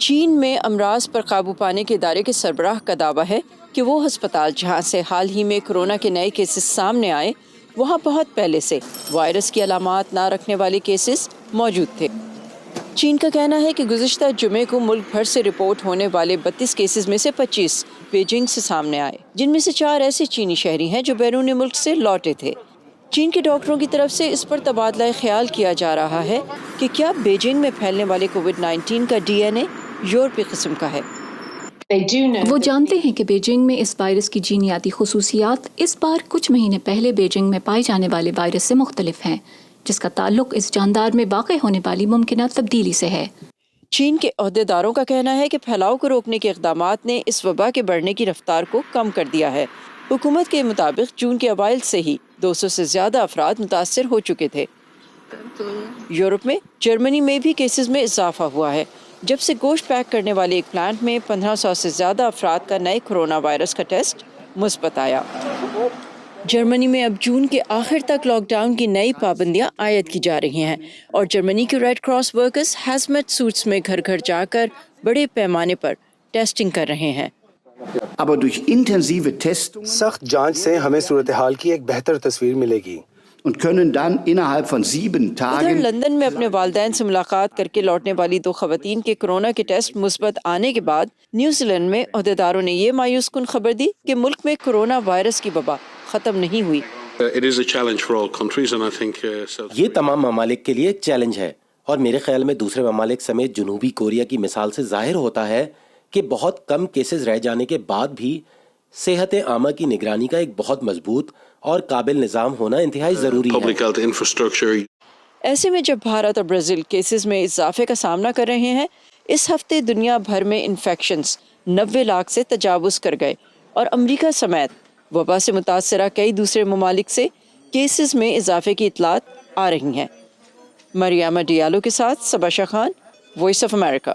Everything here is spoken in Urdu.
چین میں امراض پر قابو پانے کے ادارے کے سربراہ کا دعویٰ ہے کہ وہ ہسپتال جہاں سے حال ہی میں کورونا کے نئے کیسز سامنے آئے وہاں بہت پہلے سے وائرس کی علامات نہ رکھنے والے کیسز موجود تھے۔ چین کا کہنا ہے کہ گزشتہ جمعے کو ملک بھر سے رپورٹ ہونے والے 32 کیسز میں سے 25 بیجنگ سے سامنے آئے، جن میں سے 4 ایسے چینی شہری ہیں جو بیرون ملک سے لوٹے تھے۔ چین کے ڈاکٹروں کی طرف سے اس پر تبادلہ خیال کیا جا رہا ہے کہ کیا بیجنگ میں پھیلنے والے کووڈ-19 کا ڈی این اے یورپی قسم کا ہے۔ وہ جانتے ہیں کہ بیجنگ میں اس وائرس کی جینیاتی خصوصیات اس بار کچھ مہینے پہلے بیجنگ میں پائے جانے والے وائرس سے مختلف ہیں، جس کا تعلق اس جاندار میں واقع ہونے والی ممکنہ تبدیلی سے ہے۔ چین کے عہدیداروں کا کہنا ہے کہ پھیلاؤ کو روکنے کے اقدامات نے اس وبا کے بڑھنے کی رفتار کو کم کر دیا ہے۔ حکومت کے مطابق جون کے اوائل سے ہی 200 سے زیادہ افراد متاثر ہو چکے تھے۔ یورپ میں جرمنی میں بھی کیسز میں اضافہ ہوا ہے، جب سے گوشت پیک کرنے والے ایک پلانٹ میں 1500 سے زیادہ افراد کا نئے کورونا وائرس کا ٹیسٹ مثبت آیا۔ جرمنی میں اب جون کے آخر تک لاک ڈاؤن کی نئی پابندیاں عائد کی جا رہی ہیں اور جرمنی کے ریڈ کراس ورکرز ہیزمیٹ سوٹس میں گھر گھر جا کر بڑے پیمانے پر ٹیسٹنگ کر رہے ہیں۔ سخت جانچ سے ہمیں صورتحال کی ایک بہتر تصویر ملے گی۔ ادھر لندن میں اپنے والدین سے ملاقات کر کے لوٹنے والی 2 خواتین کے کورونا کے ٹیسٹ مثبت آنے کے بعد نیوزی لینڈ میں عہدیداروں نے یہ مایوس کن خبر دی کہ ملک میں کورونا وائرس کی وبا ختم نہیں ہوئی۔ یہ تمام ممالک کے لیے ایک چیلنج ہے اور میرے خیال میں دوسرے ممالک سمیت جنوبی کوریا کی مثال سے ظاہر ہوتا ہے کہ بہت کم کیسز رہ جانے کے بعد بھی صحت عامہ کی نگرانی کا ایک بہت مضبوط اور قابل نظام ہونا انتہائی ضروری ہے۔ ایسے میں جب بھارت اور برازیل کیسز میں اضافے کا سامنا کر رہے ہیں، اس ہفتے دنیا بھر میں انفیکشنز 90 لاکھ سے تجاوز کر گئے اور امریکہ سمیت وبا سے متاثرہ کئی دوسرے ممالک سے کیسز میں اضافے کی اطلاعات آ رہی ہیں۔ مریامہ ڈیالو کے ساتھ صبا شاہ خان، وائس آف امریکہ۔